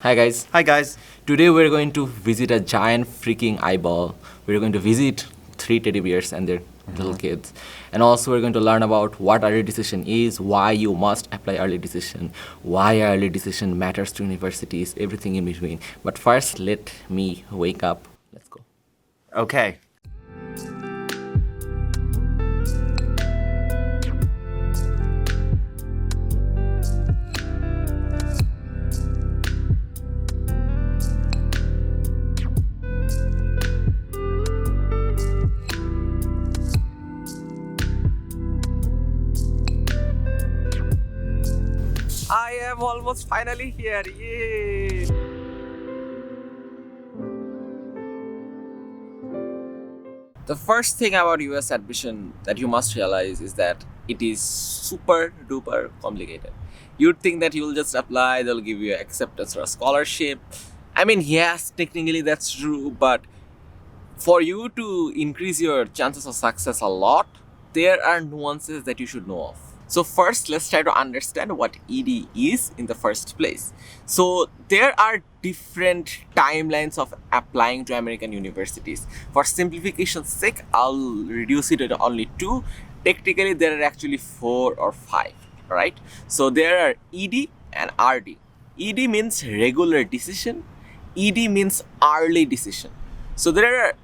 Hi guys. Hi guys. Today we're going to visit a giant freaking eyeball. We're going to visit three teddy bears and their little kids. And also we're going to learn about what early decision is, why you must apply early decision, why early decision matters to universities, everything in between. But first let me wake up. Let's go. Okay. I am almost finally here. Yay! The first thing about US admission that you must realize is that it is super duper complicated. You'd think that you'll just apply, they'll give you acceptance or a scholarship. I mean, yes, technically that's true, but for you to increase your chances of success a lot, there are nuances that you should know of. So first, let's try to understand what ED is in the first place. So there are different timelines of applying to American universities. For simplification's sake, I'll reduce it to only two. Technically, there are actually four or five, right? So there are ED and RD. ED means regular decision. ED means early decision. So there are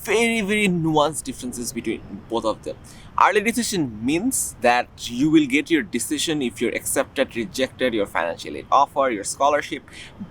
very nuanced differences between both of them. Early decision means that you will get your decision if you're accepted, rejected, your financial aid offer, your scholarship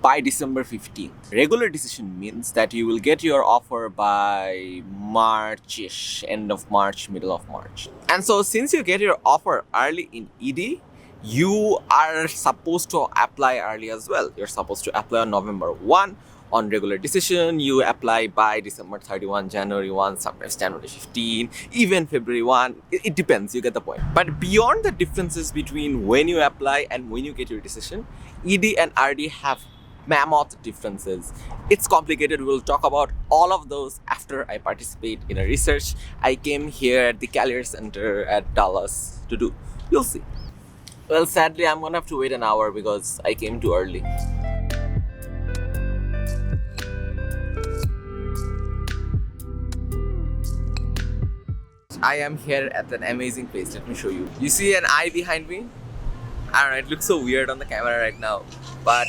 by December 15th. Regular decision means that you will get your offer by March-ish, end of March, middle of March. And so since you get your offer early in ED, you are supposed to apply early as well. You're supposed to apply on November 1. On regular decision, you apply by December 31, January 1, sometimes January 15, even February 1. It depends, you get the point. But beyond the differences between when you apply and when you get your decision, ED and RD have mammoth differences. It's complicated. We'll talk about all of those after I participate in a research I came here at the Career Center at Dallas to do. You'll see. Well, sadly, I'm gonna have to wait an hour because I came too early. I am here at an amazing place. Let me show you. You see an eye behind me? I don't know, it looks so weird on the camera right now, but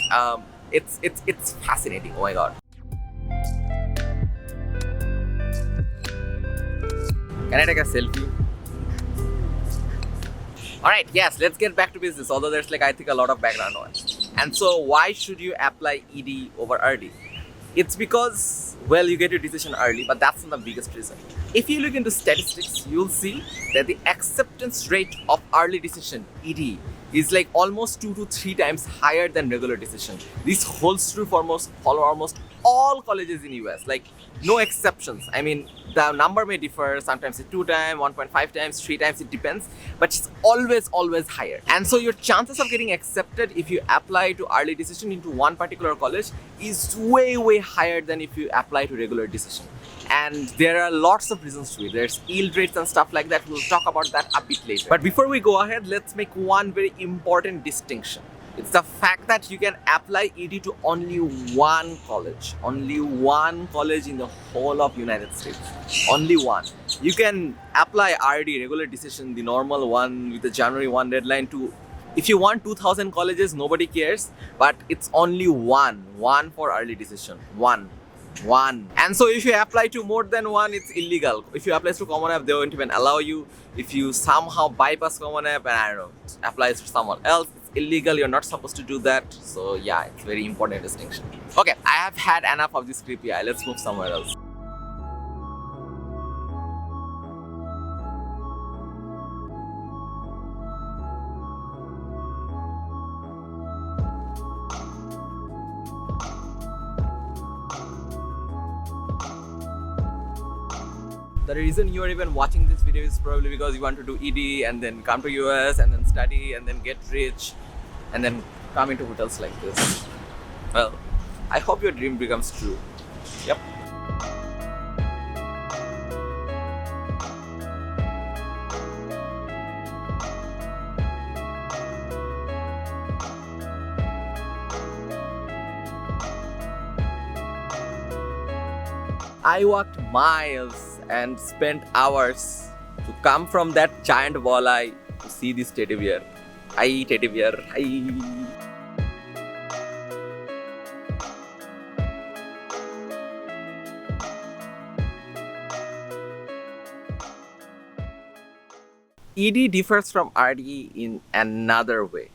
it's fascinating. Oh my god. Can I take a selfie? Alright, yes, let's get back to business, although there's I think a lot of background noise. And so why should you apply ED over RD? It's because, well, you get your decision early, but that's not the biggest reason. If you look into statistics, you'll see that the acceptance rate of early decision, ED, is almost 2 to 3 times higher than regular decision. This holds true for almost all colleges in US, no exceptions. I mean, the number may differ, sometimes it's 2 times, 1.5 times, 3 times, it depends, but it's always higher. And so your chances of getting accepted if you apply to early decision into one particular college is way higher than if you apply to regular decision. And there are lots of reasons to it. There's yield rates and stuff like that. We'll talk about that a bit later. But before we go ahead, let's make one very important distinction. It's the fact that you can apply ED to only one college in the whole of United States. Only one. You can apply RD, regular decision, the normal one with the January 1 deadline to, if you want 2,000 colleges, nobody cares, but it's only one for early decision. One. And so if you apply to more than one, it's illegal. If you apply to Common App, they won't even allow you. If you somehow bypass Common App and, I don't know, applies to someone else, it's illegal. You're not supposed to do that. So yeah, it's very important distinction. Okay, I have had enough of this creepy eye. Let's move somewhere else. The reason you are even watching this video is probably because you want to do ED and then come to US and then study and then get rich and then come into hotels like this. Well, I hope your dream becomes true. Yep. I walked miles and spent hours to come from that giant walleye to see this teddy bear. Hi, teddy bear. Hi. ED differs from RD in another way.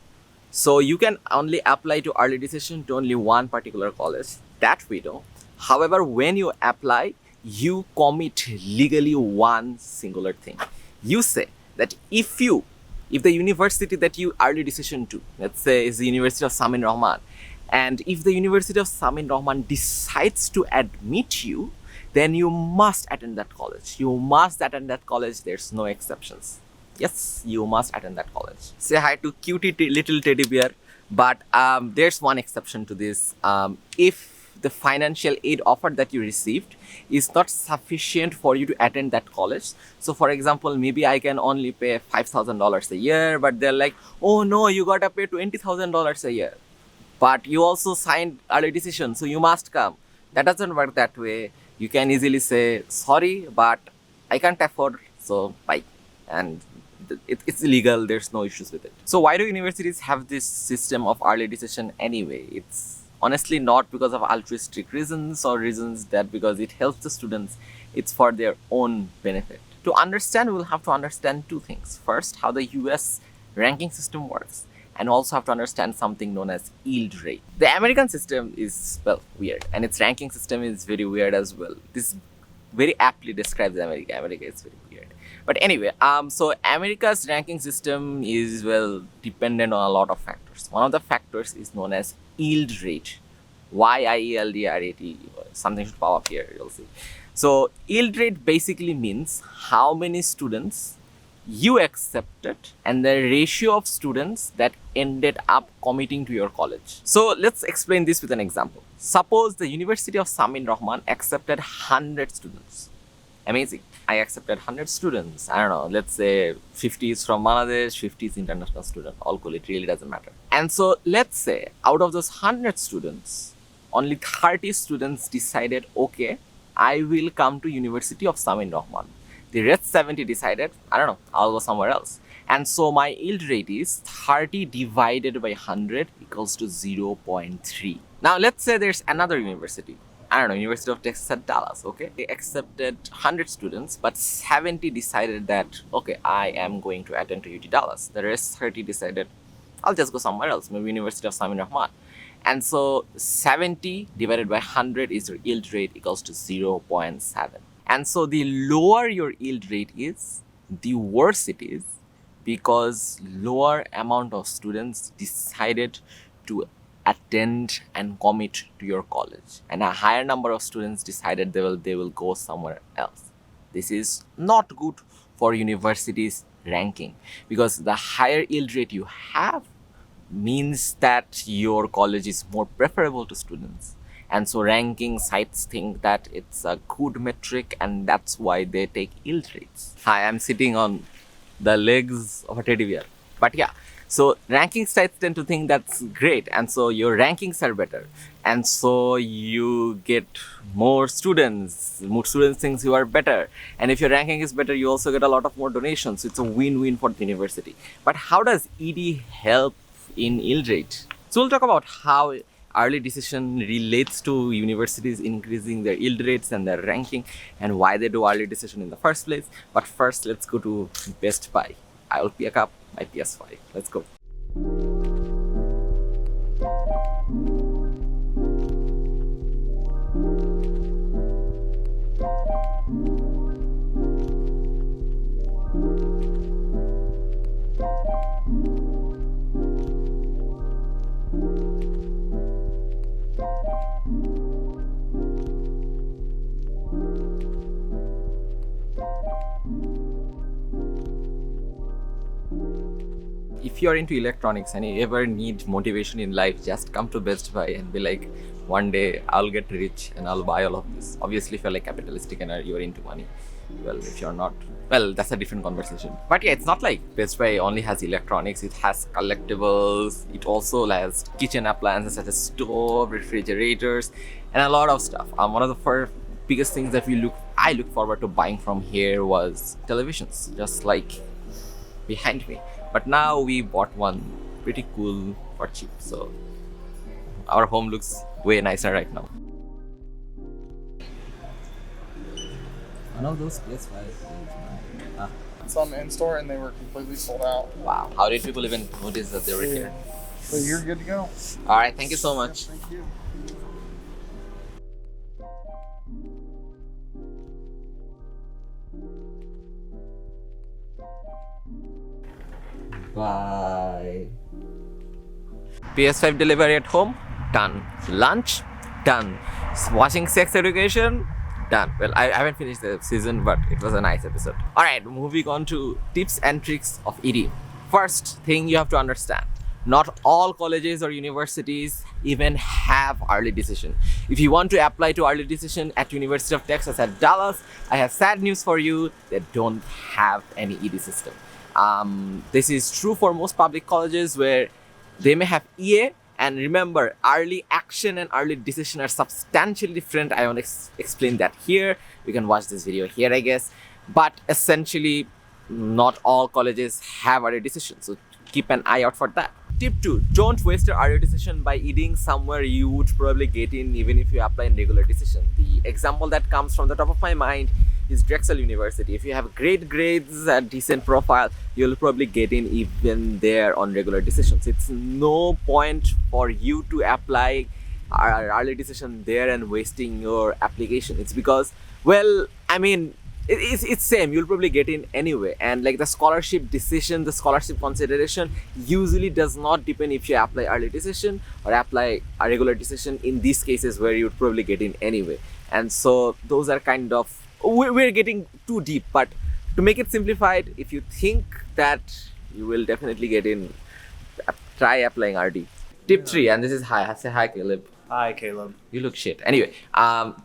So you can only apply to early decision to only one particular college. That we know. However, when you apply, you commit legally one singular thing. You say that if the university that you early decision to, let's say is the University of Samin Rahman, and if the University of Samin Rahman decides to admit you, then you must attend that college. You must attend that college. There's no exceptions. Yes, you must attend that college. Say hi to cutie little teddy bear. But there's one exception to this. If the financial aid offer that you received is not sufficient for you to attend that college. So for example, maybe I can only pay $5,000 a year, but they're like, oh no, you gotta pay $20,000 a year. But you also signed early decision, so you must come. That doesn't work that way. You can easily say, sorry, but I can't afford, so bye. And it's illegal, there's no issues with it. So why do universities have this system of early decision anyway? It's honestly not because of altruistic reasons or reasons that because it helps the students. It's for their own benefit. To understand, we'll have to understand two things. First, how the US ranking system works, and also have to understand something known as yield rate. The American system is, well, weird, and its ranking system is very weird as well. This very aptly describes America. America is very weird. But anyway, so America's ranking system is, well, dependent on a lot of factors. One of the factors is known as yield rate. YIELDRATE. Something should pop up here, you'll see. So yield rate basically means how many students you accepted and the ratio of students that ended up committing to your college. So let's explain this with an example. Suppose the University of Samin Rahman accepted 100 students. Amazing. I accepted 100 students. I don't know, let's say 50 is from Bangladesh, 50 is international student. All cool, it really doesn't matter. And so let's say out of those 100 students, only 30 students decided, okay, I will come to University of Samin Rahman. The rest 70 decided, I don't know, I'll go somewhere else. And so my yield rate is 30 divided by 100 equals to 0.3. Now let's say there's another university. I don't know, University of Texas at Dallas, okay? They accepted 100 students, but 70 decided that, okay, I am going to attend to UT Dallas. The rest 30 decided, I'll just go somewhere else, maybe University of Samin Rahman. And so 70 divided by 100 is your yield rate equals to 0.7. And so the lower your yield rate is, the worse it is, because lower amount of students decided to attend and commit to your college, and a higher number of students decided they will go somewhere else. This is not good for universities ranking, because the higher yield rate you have means that your college is more preferable to students. And so ranking sites think that it's a good metric, and that's why they take yield rates. Hi, I'm sitting on the legs of a teddy bear. But yeah, so ranking sites tend to think that's great, and so your rankings are better. And so you get more students. More students think you are better. And if your ranking is better, you also get a lot of more donations. It's a win-win for the university. But how does ED help in yield rate? So we'll talk about how early decision relates to universities increasing their yield rates and their ranking, and why they do early decision in the first place. But first, let's go to Best Buy. I will pick up my PS5. Let's go. If you're into electronics and you ever need motivation in life, just come to Best Buy and be like, one day I'll get rich and I'll buy all of this. Obviously, if you're like capitalistic and you're into money. Well, if you're not, well, that's a different conversation. But yeah, it's not like Best Buy only has electronics. It has collectibles. It also has kitchen appliances such as stove, refrigerators, and a lot of stuff. One of the biggest things that I look forward to buying from here was televisions, just like behind me. But now we bought one pretty cool for cheap, so our home looks way nicer right now. One of those PS5. It's on the in-store and they were completely sold out. Wow, how did people even notice that they were here? So you're good to go. All right, thank you so much. Thank you. Bye. PS5 delivery at home, done. Lunch, done. Watching Sex Education, done. Well, I haven't finished the season, but it was a nice episode. Alright, moving on to tips and tricks of ED. First thing you have to understand, not all colleges or universities even have early decision. If you want to apply to early decision at University of Texas at Dallas, I have sad news for you, they don't have any ED system. This is true for most public colleges where they may have EA, and remember, early action and early decision are substantially different. I won't explain that here. You can watch this video here, I guess. But essentially, not all colleges have early decision, so keep an eye out for that. Tip 2, don't waste your early decision by eating somewhere you would probably get in even if you apply in regular decision. The example that comes from the top of my mind is Drexel University. If you have great grades and decent profile, you'll probably get in even there on regular decisions. It's no point for you to apply early decision there and wasting your application. It's because, well, I mean, it's same, you'll probably get in anyway, and like the scholarship decision, the scholarship consideration usually does not depend if you apply early decision or apply a regular decision in these cases where you'd probably get in anyway. And so those are kind of, we're getting too deep, but to make it simplified, if you think that you will definitely get in, try applying RD. Tip 3, and this is hi, say hi Caleb. Hi, Caleb. You look shit. Anyway,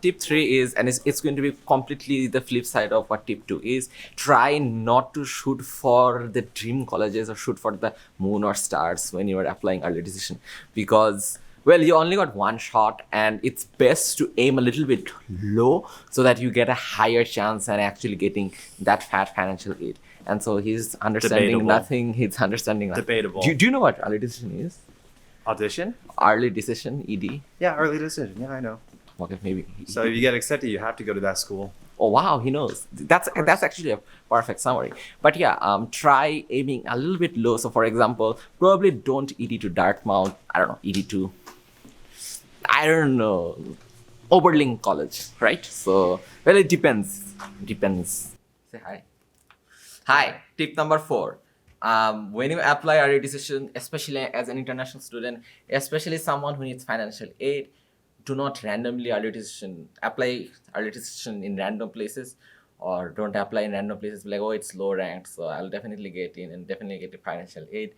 tip 3 is, and it's going to be completely the flip side of what tip 2 is, try not to shoot for the dream colleges or shoot for the moon or stars when you are applying early decision, because, well, you only got one shot and it's best to aim a little bit low so that you get a higher chance at actually getting that fat financial aid. And so he's understanding Debatable. nothing, he's understanding nothing. Debatable. Do you know what early decision is? Audition? Early decision, ED? Yeah, early decision. Yeah, I know. Okay, maybe. So if you get accepted, you have to go to that school. Oh wow, he knows. That's actually a perfect summary. But yeah, try aiming a little bit low. So for example, probably don't ED to Dartmouth. I don't know, ED to, I don't know, Oberlin College, right? So, well, it depends. Depends. Say hi. Hi. Tip number 4. When you apply early decision, especially as an international student, especially someone who needs financial aid, do not randomly apply early decision in random places, or don't apply in random places like, oh, it's low ranked, so I'll definitely get in and definitely get the financial aid.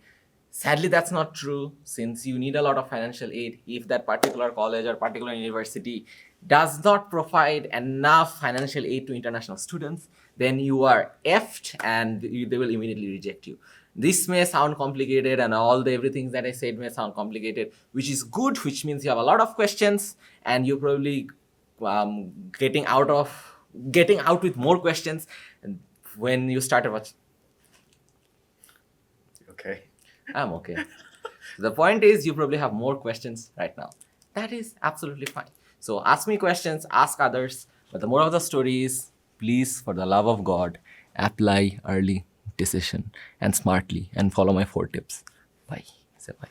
Sadly, that's not true, since you need a lot of financial aid. If that particular college or particular university does not provide enough financial aid to international students, then you are effed and they will immediately reject you. This may sound complicated, and everything that I said may sound complicated, which is good, which means you have a lot of questions and you're probably getting out with more questions when you start watching. Okay. I'm okay. The point is, you probably have more questions right now. That is absolutely fine. So ask me questions, ask others, but the moral of the story is, please, for the love of God, apply early decision and smartly and follow my 4 tips. Bye. Say bye.